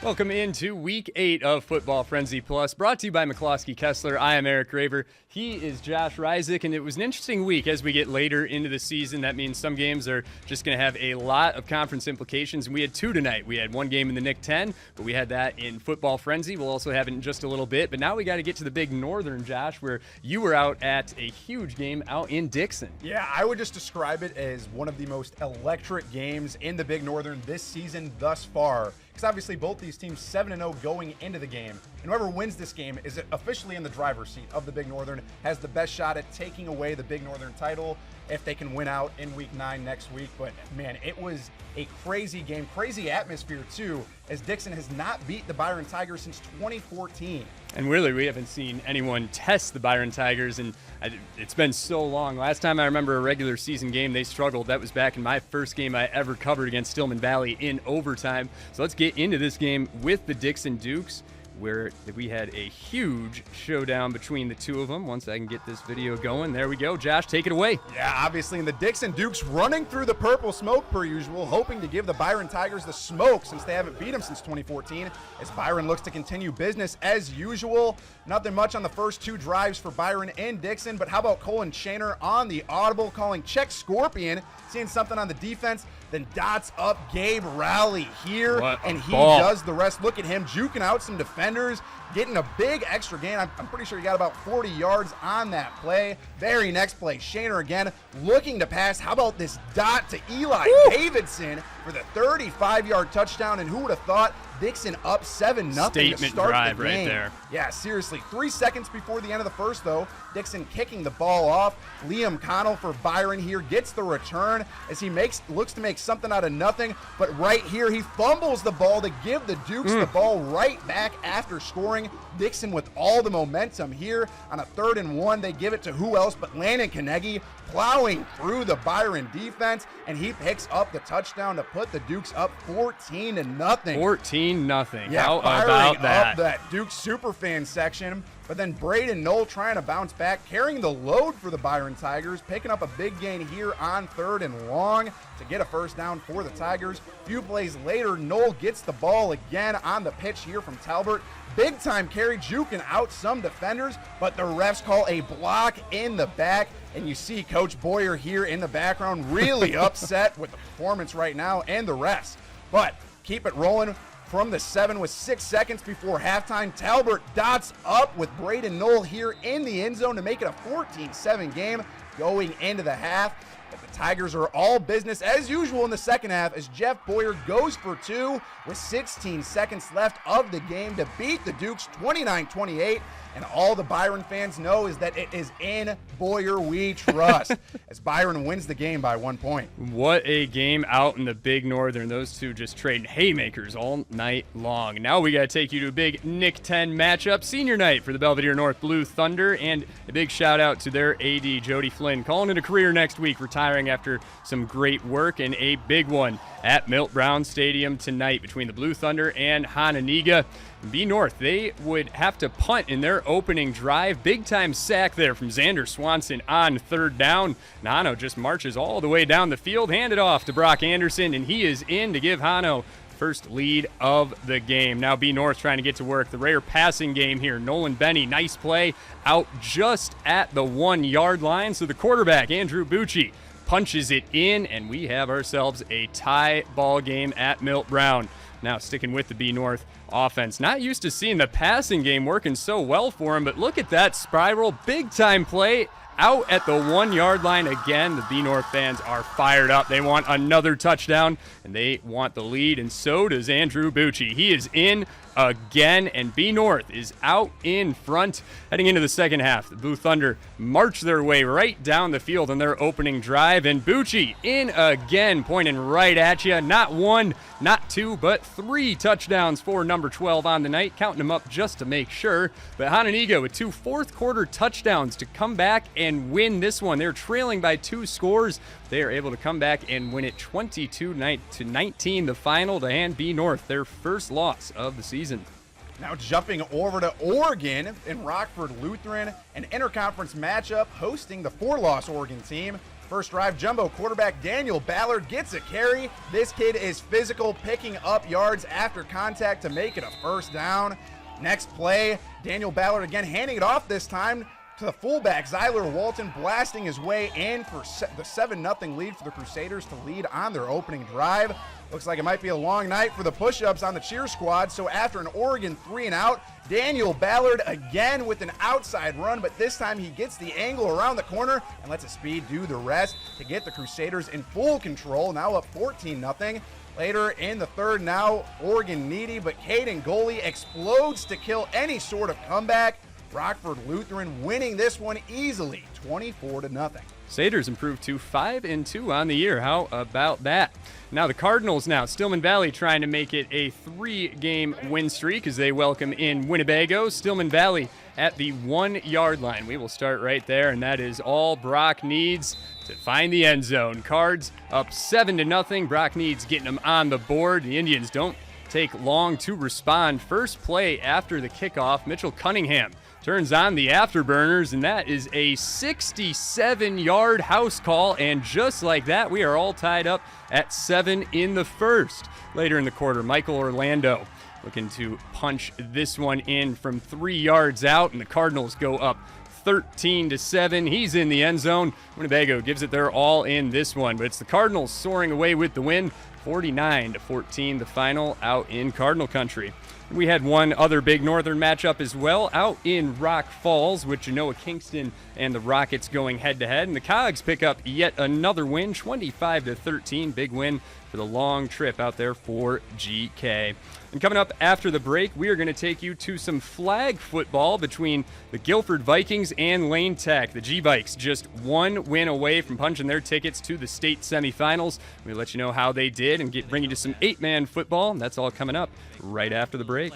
Welcome into Week 8 of Football Frenzy Plus, brought to you by McCloskey Kessler. I am Eric Raver. He is Josh Reisick, and it was an interesting week as we get later into the season. That means some games are just going to have a lot of conference implications, and we had two tonight. We had one game in the Nick 10, but we had that in Football Frenzy. We'll also have it in just a little bit, but now we got to get to the Big Northern, Josh, where you were out at a huge game out in Dixon. Yeah, I would just describe it as one of the most electric games in the Big Northern this season thus far. Because obviously both these teams 7-0 going into the game. And whoever wins this game is officially in the driver's seat of the Big Northern, has the best shot at taking away the Big Northern title if they can win out in Week 9 next week. But man, it was a crazy game, crazy atmosphere too, as Dixon has not beat the Byron Tigers since 2014. And really, we haven't seen anyone test the Byron Tigers, and it's been so long. Last time I remember a regular season game, they struggled. That was back in my first game I ever covered against Stillman Valley in overtime. So let's get into this game with the Dixon Dukes, where we had a huge showdown between the two of them. Once I can get this video going, there we go. Josh, take it away. Yeah, obviously, in the Dixon Dukes running through the purple smoke per usual, hoping to give the Byron Tigers the smoke since they haven't beat them since 2014, as Byron looks to continue business as usual. Nothing much on the first two drives for Byron and Dixon, but how about Colin Shaner on the audible calling check Scorpion, seeing something on the defense, then dots up Gabe Rowley here, and he does the rest. Look at him juking out some defenders, getting a big extra gain. I'm pretty sure he got about 40 yards on that play. Very next play, Shaner again looking to pass. How about this dot to Eli Davidson for the 35-yard touchdown? And who would have thought Dixon up 7-0 to start drive the game. Right there. Yeah, seriously. 3 seconds before the end of the first, though, Dixon kicking the ball off. Liam Connell for Byron here gets the return as he looks to make something out of nothing. But right here, he fumbles the ball to give the Dukes the ball right back after scoring. Dixon with all the momentum here on a 3rd and 1. They give it to who else but Landon Kanegi, plowing through the Byron defense, and he picks up the touchdown to put the Dukes up 14-0. 14-0. Yeah, How firing about that? up that Duke Superfan section. But then Braden Knoll trying to bounce back, carrying the load for the Byron Tigers, picking up a big gain here on 3rd and long to get a first down for the Tigers. Few plays later, Knoll gets the ball again on the pitch here from Talbert. Big time carry, juking out some defenders, but the refs call a block in the back. And you see Coach Boyer here in the background really upset with the performance right now and the refs. But keep it rolling from the 7 with 6 seconds before halftime. Talbert dots up with Braden Knoll here in the end zone to make it a 14-7 game going into the half. But the Tigers are all business as usual in the second half as Jeff Boyer goes for 2 with 16 seconds left of the game to beat the Dukes 29-28. And all the Byron fans know is that it is in Boyer we trust as Byron wins the game by 1 point. What a game out in the Big Northern. Those two just trading haymakers all night long. Now we got to take you to a big Nick 10 matchup, senior night for the Belvedere North Blue Thunder, and a big shout out to their AD, Jody Flynn, calling it a career next week, retiring after some great work, and a big one at Milt Brown Stadium tonight between the Blue Thunder and Hononegah. B North, they would have to punt in their opening drive. Big time sack there from Xander Swanson on 3rd down. Hano just marches all the way down the field, handed off to Brock Anderson, and he is in to give Hano first lead of the game. Now B North trying to get to work. The rare passing game here. Nolan Benny, nice play, out just at the 1-yard line. So the quarterback, Andrew Bucci, punches it in, and we have ourselves a tie ball game at Milt Brown. Now sticking with the B North offense. Not used to seeing the passing game working so well for him, but look at that spiral. Big time play out at the 1-yard line again. The B North fans are fired up. They want another touchdown, and they want the lead, and so does Andrew Bucci. He is in again, and B North is out in front heading into the second half. The Blue Thunder march their way right down the field in their opening drive, and Bucci in again, pointing right at you. Not 1, not 2, but 3 touchdowns for number 12 on the night, counting them up just to make sure. But Hononegah with 2 fourth-quarter touchdowns to come back and win this one. They're trailing by 2 scores. They are able to come back and win it 22-19, the final, to hand B North their first loss of the season. Now jumping over to Oregon in Rockford Lutheran, an interconference matchup hosting the 4-loss Oregon team. First drive, Jumbo quarterback Daniel Ballard gets a carry. This kid is physical, picking up yards after contact to make it a first down. Next play, Daniel Ballard again handing it off, this time to the fullback, Zyler Walton, blasting his way in for the 7-0 lead for the Crusaders to lead on their opening drive. Looks like it might be a long night for the push-ups on the cheer squad, so after an Oregon 3-and-out, Daniel Ballard again with an outside run, but this time he gets the angle around the corner and lets his speed do the rest to get the Crusaders in full control, now up 14-0. Later in the third, now Oregon needy, but Caden Goley explodes to kill any sort of comeback. Rockford Lutheran winning this one easily, 24-0. Crusaders improved to 5-2 on the year. How about that? Now the Cardinals Stillman Valley trying to make it a 3-game win streak as they welcome in Winnebago. Stillman Valley at the 1-yard line. We will start right there, and that is all Brock needs to find the end zone. Cards up 7-0. Brock needs getting them on the board. The Indians don't take long to respond. First play after the kickoff, Mitchell Cunningham turns on the afterburners, and that is a 67-yard house call, and just like that, we are all tied up at 7 in the first. Later in the quarter, Michael Orlando looking to punch this one in from 3 yards out, and the Cardinals go up 13-7. He's in the end zone. Winnebago gives it their all in this one, but it's the Cardinals soaring away with the win, 49-14, the final out in Cardinal country. We had one other big Northern matchup as well out in Rock Falls with Genoa Kingston and the Rockets going head-to-head. And the Cogs pick up yet another win, 25-13. Big win for the long trip out there for GK. And coming up after the break, we are going to take you to some flag football between the Guilford Vikings and Lane Tech. The G-Vikes just one win away from punching their tickets to the state semifinals. We'll let you know how they did and bring you to some 8-man football. That's all coming up right after the break.